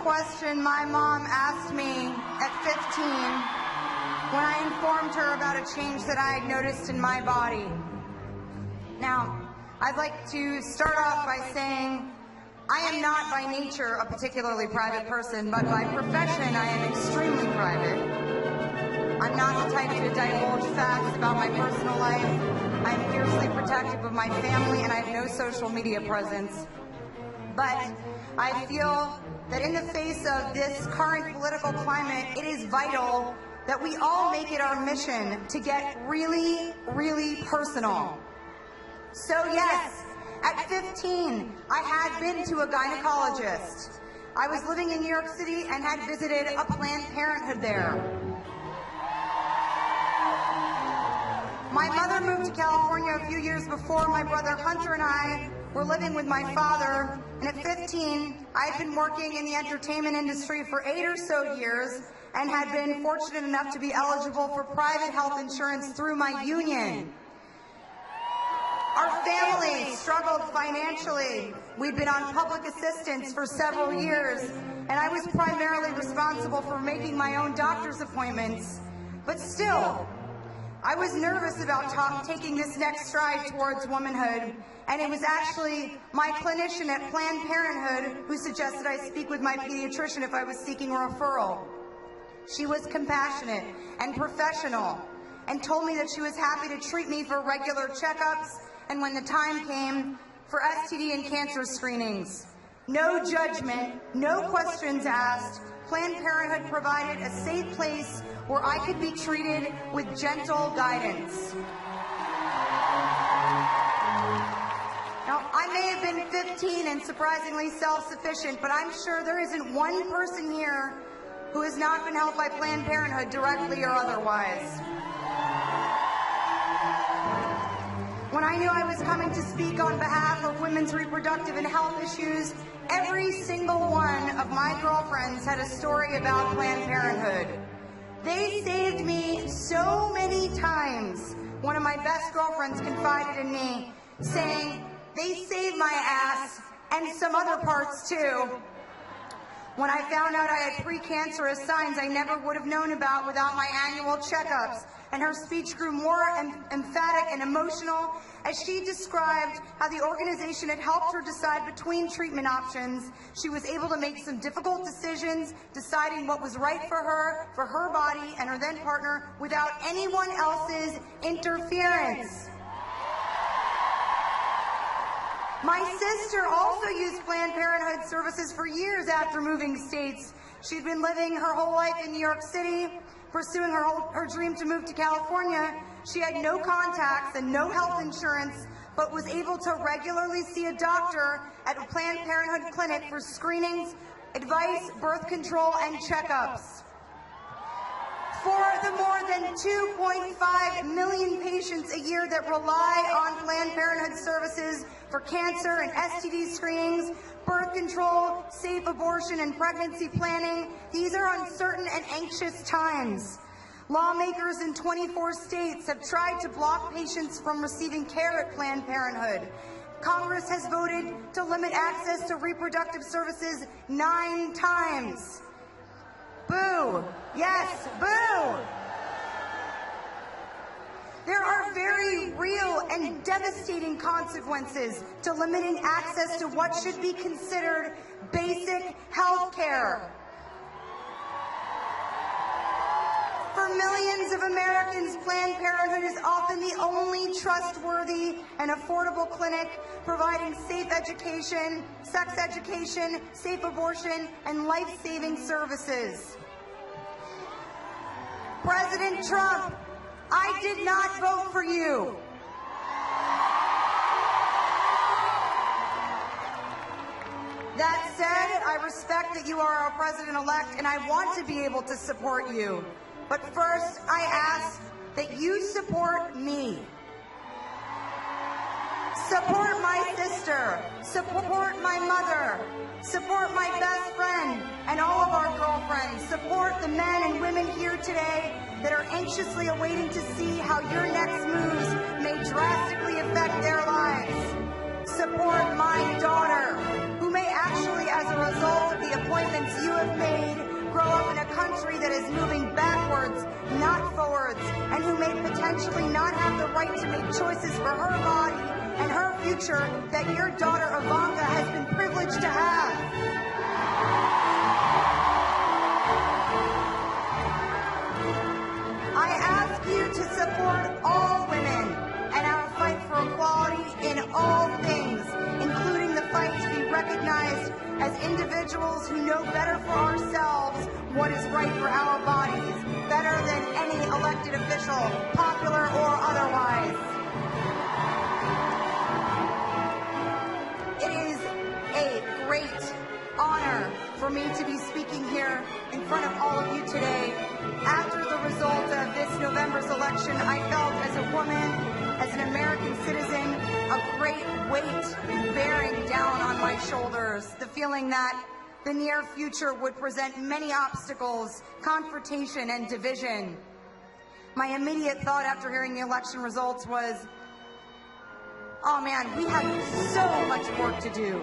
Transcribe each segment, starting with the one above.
question my mom asked me at 15 when I informed her about a change that I had noticed in my body. Now, I'd like to start off by saying I am not by nature a particularly private person, but by profession I am extremely private. I'm not the type to divulge facts about my personal life. I'm fiercely protective of my family, and I have no social media presence. But I feel that in the face of this current political climate, it is vital that we all make it our mission to get really, really personal. So yes, at 15, I had been to a gynecologist. I was living in New York City and had visited a Planned Parenthood there. My mother moved to California a few years before. My brother Hunter and I were living with my father, and at 15, I had been working in the entertainment industry for 8 or so years and had been fortunate enough to be eligible for private health insurance through my union. Our family struggled financially. We'd been on public assistance for several years, and I was primarily responsible for making my own doctor's appointments. But still, I was nervous about taking this next stride towards womanhood, and it was actually my clinician at Planned Parenthood who suggested I speak with my pediatrician if I was seeking a referral. She was compassionate and professional and told me that she was happy to treat me for regular checkups and when the time came, for STD and cancer screenings. No judgment, no questions asked. Planned Parenthood provided a safe place where I could be treated with gentle guidance. Now, I may have been 15 and surprisingly self-sufficient, but I'm sure there isn't one person here who has not been helped by Planned Parenthood directly or otherwise. When I knew I was coming to speak on behalf of women's reproductive and health issues, every single one of my girlfriends had a story about Planned Parenthood. They saved me so many times. One of my best girlfriends confided in me, saying, "They saved my ass and some other parts too." When I found out I had precancerous signs I never would have known about without my annual checkups, and her speech grew more emphatic and emotional as she described how the organization had helped her decide between treatment options. She was able to make some difficult decisions, deciding what was right for her body, and her then partner without anyone else's interference. My sister also used Planned Parenthood services for years after moving states. She'd been living her whole life in New York City, pursuing her dream to move to California. She had no contacts and no health insurance, but was able to regularly see a doctor at a Planned Parenthood clinic for screenings, advice, birth control, and checkups. For the more than 2.5 million patients a year that rely on Planned Parenthood services for cancer and STD screenings, birth control, safe abortion, and pregnancy planning, these are uncertain and anxious times. Lawmakers in 24 states have tried to block patients from receiving care at Planned Parenthood. Congress has voted to limit access to reproductive services 9 times. Boo! Yes, boo! There are very real and devastating consequences to limiting access to what should be considered basic health care. For millions of Americans, Planned Parenthood is often the only trustworthy and affordable clinic providing safe education, sex education, safe abortion, and life-saving services. President Trump, I did not vote for you. That said, I respect that you are our president-elect, and I want to be able to support you. But first, I ask that you support me. Support my sister. Support my mother. Support my best friend and all of our girlfriends. Support the men and women here today that are anxiously awaiting to see how your next moves may drastically affect their lives. Support my daughter, who may actually, as a result of the appointments you have not have the right to make choices for her body and her future that your daughter Ivanka has been privileged to have. I ask you to support all women and our fight for equality in all things, including the fight to be recognized as individuals who know better for ourselves what is right for our bodies, better than any elected official, popular or otherwise. It is a great honor for me to be speaking here in front of all of you today. After the result of this November's election, I felt as a woman, as an American citizen, a great weight bearing down on my shoulders. The feeling that the near future would present many obstacles, confrontation, and division. My immediate thought after hearing the election results was, oh man, we have so much work to do.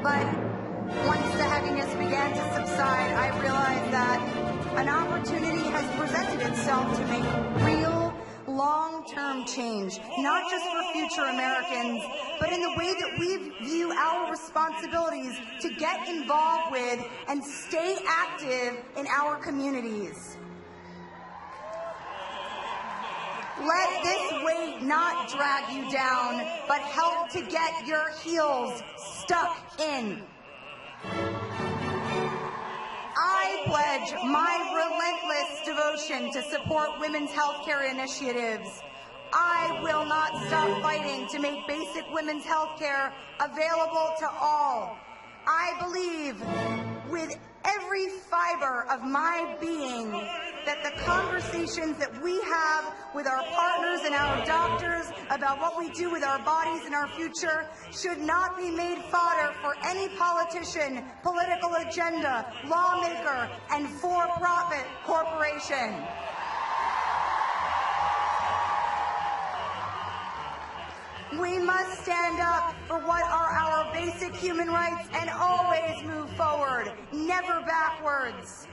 But once the heaviness began to subside, I realized that an opportunity has presented itself to make real, long-term change, not just for future Americans, but in the way that we view our responsibilities to get involved with and stay active in our communities. Let this weight not drag you down, but help to get your heels stuck in. I pledge my relentless devotion to support women's health care initiatives. I will not stop fighting to make basic women's health care available to all. I believe with every fiber of my being that the conversations that we have with our partners and our doctors about what we do with our bodies and our future should not be made fodder for any politician, political agenda, lawmaker, and for-profit corporation. We must stand up for what are our basic human rights and always move forward, never backwards.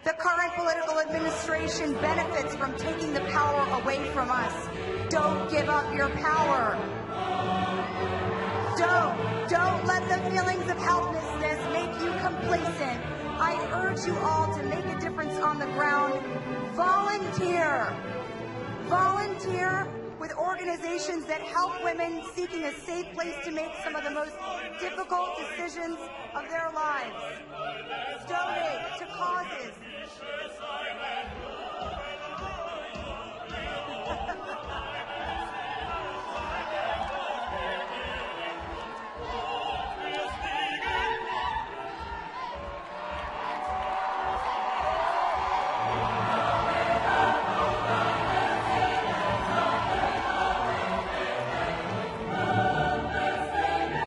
The current political administration benefits from taking the power away from us. Don't give up your power. Don't let the feelings of helplessness make you complacent. I urge you all to make a difference on the ground. Volunteer. Volunteer with organizations that help women seeking a safe place to make some of the most difficult decisions of their lives.